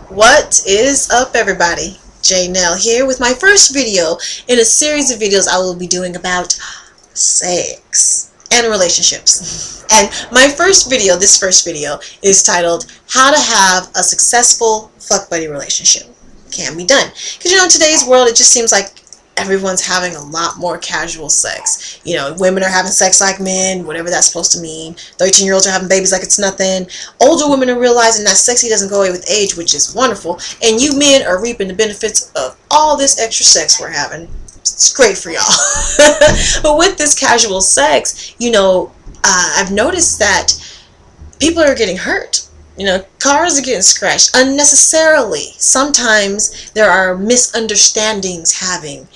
What is up, everybody? J Nell here with my first video in a series of videos I will be doing about sex and relationships. And my this first video is titled How to Have a Successful Fuck Buddy Relationship. Can be done. Because in today's world it just seems like everyone's having a lot more casual sex. Women are having sex like men, whatever that's supposed to mean. 13-year-olds are having babies like it's nothing. Older women are realizing that sexy doesn't go away with age, which is wonderful. And you men are reaping the benefits of all this extra sex we're having. It's great for y'all. But with this casual sex, I've noticed that people are getting hurt. Cars are getting scratched unnecessarily. Sometimes there are misunderstandings happening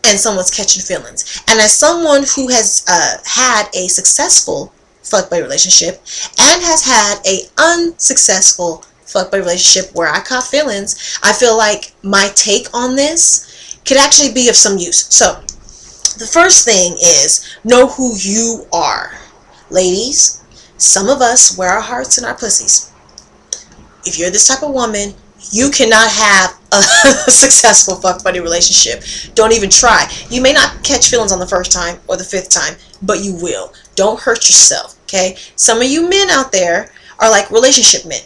and someone's catching feelings. And as someone who has had a successful fuckboy relationship and has had a unsuccessful fuckboy relationship where I caught feelings, I feel like my take on this could actually be of some use. So the first thing is know who you are. Ladies, some of us wear our hearts in our pussies. If you're this type of woman, you cannot have a successful fuck buddy relationship. Don't even try. You may not catch feelings on the first time or the fifth time, but you will. Don't hurt yourself, okay? Some of you men out there are like relationship men.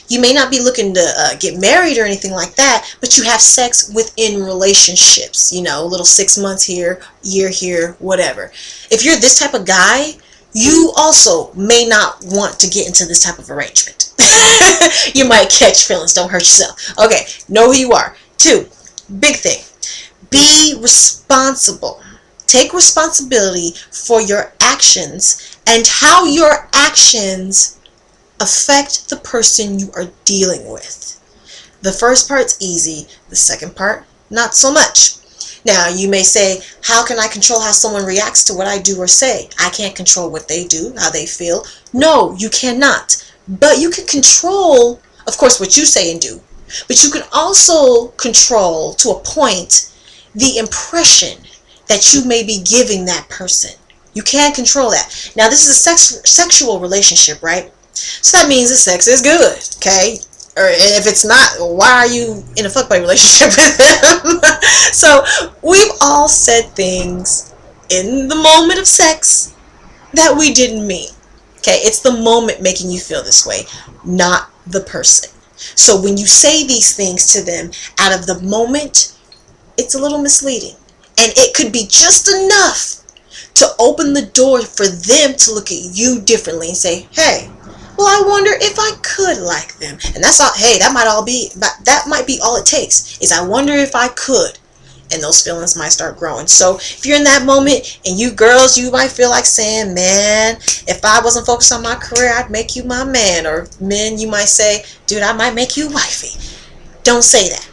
You may not be looking to get married or anything like that, but you have sex within relationships. A little 6 months here, year here, whatever. If you're this type of guy, you also may not want to get into this type of arrangement. You might catch feelings. Don't hurt yourself. Okay, know who you are. 2, big thing. Be responsible. Take responsibility for your actions and how your actions affect the person you are dealing with. The first part's easy. The second part, not so much. Now, you may say, how can I control how someone reacts to what I do or say? I can't control what they do, how they feel. No, you cannot. But you can control, of course, what you say and do. But you can also control, to a point, the impression that you may be giving that person. You can control that. Now, this is a sexual relationship, right? So that means the sex is good, okay? Or if it's not, why are you in a fuckboy relationship with them? So we've all said things in the moment of sex that we didn't mean. Okay, it's the moment making you feel this way, not the person. So when you say these things to them out of the moment, it's a little misleading. And it could be just enough to open the door for them to look at you differently and say, hey, well, I wonder if I could like them. And that's all. Hey, that might be all it takes, is I wonder if I could. And those feelings might start growing. So if you're in that moment, and you girls, you might feel like saying, man, if I wasn't focused on my career, I'd make you my man. Or men, you might say, dude, I might make you wifey. Don't say that.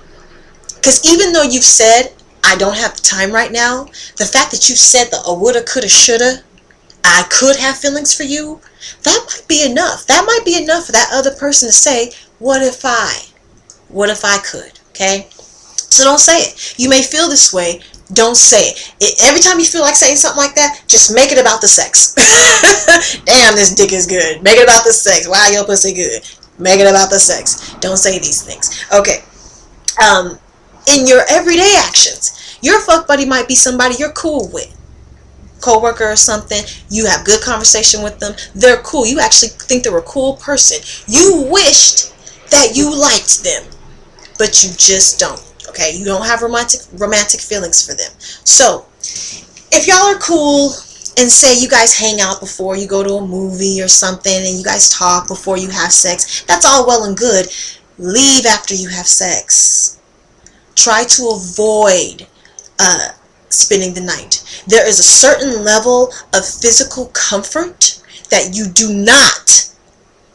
Because even though you've said, I don't have the time right now, the fact that you said the woulda, coulda, shoulda, I could have feelings for you, that might be enough. That might be enough for that other person to say, what if I could, okay? So don't say it. You may feel this way. Don't say it. Every time you feel like saying something like that, just make it about the sex. Damn, this dick is good. Make it about the sex. Wow, your pussy good. Make it about the sex. Don't say these things. Okay. In your everyday actions, your fuck buddy might be somebody you're cool with. Co-worker or something. You have good conversation with them. They're cool. You actually think they're a cool person. You wished that you liked them, but you just don't. Okay, you don't have romantic feelings for them. So if y'all are cool and say you guys hang out before you go to a movie or something, and you guys talk before you have sex, that's all well and good. Leave after you have sex. Try to avoid spending the night. There is a certain level of physical comfort that you do not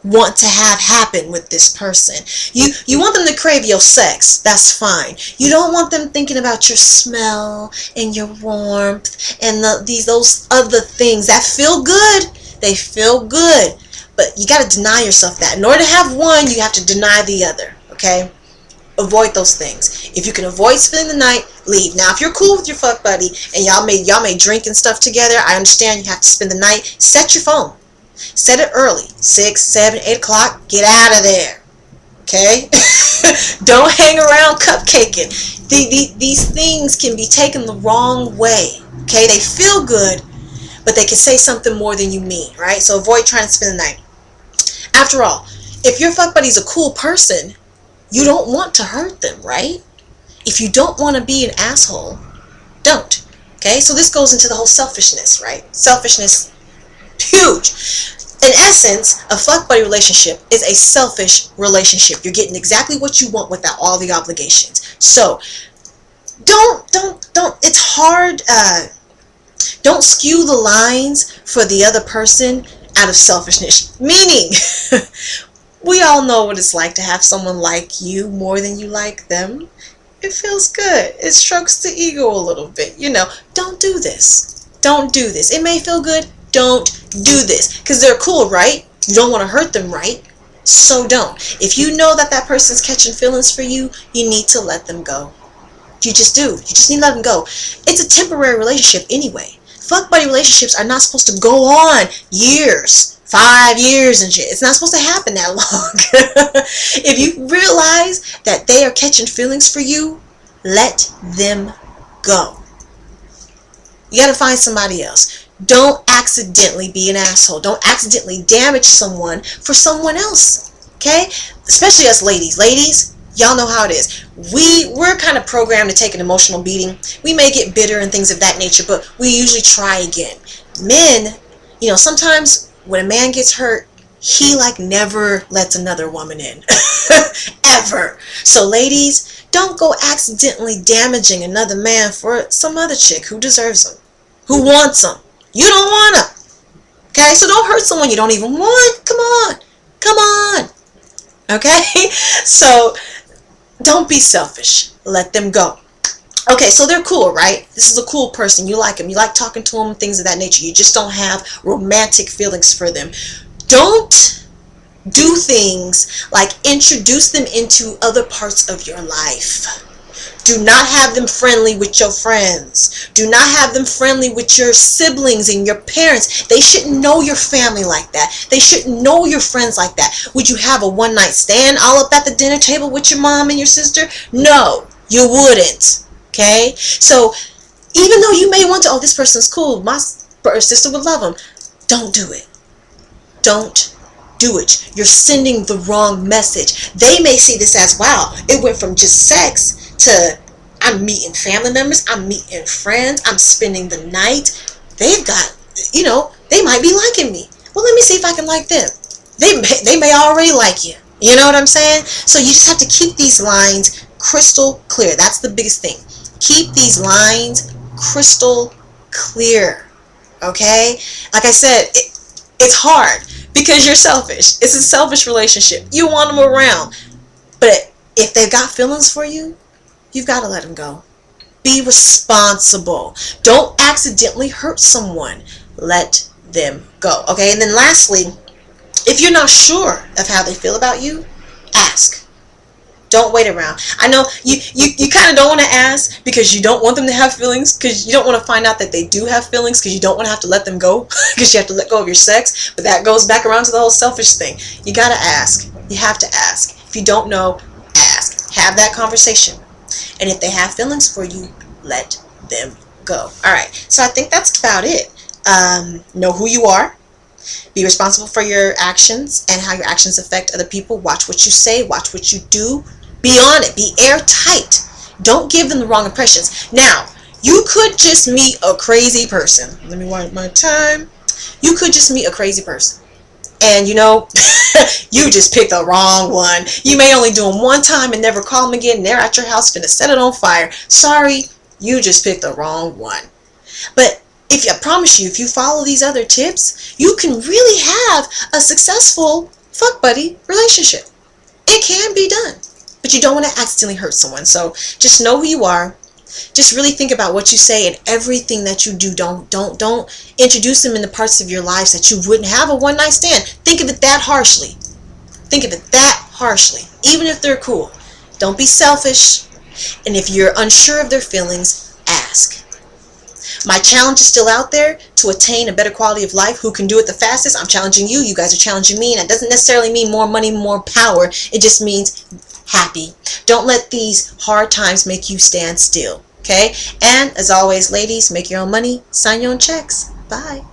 want to have happen with this person. You want them to crave your sex. That's fine. You don't want them thinking about your smell and your warmth and those other things that feel good. They feel good, but you got to deny yourself that. In order to have one, you have to deny the other. Okay? Avoid those things. If you can avoid spending the night, leave. Now, if you're cool with your fuck buddy and y'all may drink and stuff together, I understand you have to spend the night. Set your phone. Set it early. 6, 7, 8 o'clock. Get out of there. Okay? Don't hang around cupcaking. These things can be taken the wrong way. Okay? They feel good, but they can say something more than you mean, right? So avoid trying to spend the night. After all, if your fuck buddy's a cool person, you don't want to hurt them, right? If you don't want to be an asshole, don't. Okay? So this goes into the whole selfishness, right? Selfishness, huge. In essence, a fuck buddy relationship is a selfish relationship. You're getting exactly what you want without all the obligations. So don't, it's hard, don't skew the lines for the other person out of selfishness. Meaning, we all know what it's like to have someone like you more than you like them. It feels good. It strokes the ego a little bit. You know, don't do this. Don't do this. It may feel good. Don't do this. Because they're cool, right? You don't want to hurt them, right? So don't. If you know that that person's catching feelings for you, you need to let them go. You just do. You just need to let them go. It's a temporary relationship anyway. Fuck buddy relationships are not supposed to go on years. 5 years and shit. It's not supposed to happen that long. If you realize that they are catching feelings for you, let them go. You gotta find somebody else. Don't accidentally be an asshole. Don't accidentally damage someone for someone else. Okay? Especially us ladies. Ladies, y'all know how it is. We're kind of programmed to take an emotional beating. We may get bitter and things of that nature, but we usually try again. Men, you know, sometimes when a man gets hurt, he like never lets another woman in. Ever. So ladies, don't go accidentally damaging another man for some other chick who deserves him, who wants him. You don't want him. Okay? So don't hurt someone you don't even want. Come on. Come on. Okay? So don't be selfish. Let them go. Okay, so they're cool, right? This is a cool person. You like them. You like talking to them, things of that nature. You just don't have romantic feelings for them. Don't do things like introduce them into other parts of your life. Do not have them friendly with your friends. Do not have them friendly with your siblings and your parents. They shouldn't know your family like that. They shouldn't know your friends like that. Would you have a one-night stand all up at the dinner table with your mom and your sister? No, you wouldn't. Okay? So even though you may want to, oh, this person's cool, my sister would love him, don't do it. Don't do it. You're sending the wrong message. They may see this as, wow, it went from just sex to I'm meeting family members, I'm meeting friends, I'm spending the night. They've got, you know, they might be liking me. Well, let me see if I can like them. They may already like you. You know what I'm saying? So you just have to keep these lines crystal clear. That's the biggest thing. Keep these lines crystal clear. Okay? Like I said, it's hard because you're selfish. It's a selfish relationship. You want them around. But if they've got feelings for you, you've got to let them go. Be responsible. Don't accidentally hurt someone. Let them go. Okay? And then lastly, if you're not sure of how they feel about you, ask. Don't wait around. I know you kind of don't want to ask because you don't want them to have feelings, because you don't want to find out that they do have feelings, because you don't want to have to let them go, because you have to let go of your sex. But that goes back around to the whole selfish thing. You got to ask. You have to ask. If you don't know, ask. Have that conversation. And if they have feelings for you, let them go. Alright, so I think that's about it. Know who you are. Be responsible for your actions and how your actions affect other people. Watch what you say. Watch what you do. Be on it. Be airtight. Don't give them the wrong impressions. Now, you could just meet a crazy person. Let me wipe my time. You could just meet a crazy person. And, you know, you just picked the wrong one. You may only do them one time and never call them again. They're at your house finna set it on fire. Sorry, you just picked the wrong one. But I promise you, if you follow these other tips, you can really have a successful fuck buddy relationship. It can be done. But you don't want to accidentally hurt someone. So just know who you are. Just really think about what you say and everything that you do. Don't introduce them in the parts of your lives that you wouldn't have a one-night stand. Think of it that harshly. Think of it that harshly. Even if they're cool. Don't be selfish. And if you're unsure of their feelings, ask. My challenge is still out there to attain a better quality of life. Who can do it the fastest? I'm challenging you. You guys are challenging me. And that doesn't necessarily mean more money, more power. It just means happy. Don't let these hard times make you stand still. Okay? And as always, ladies, make your own money, sign your own checks. Bye.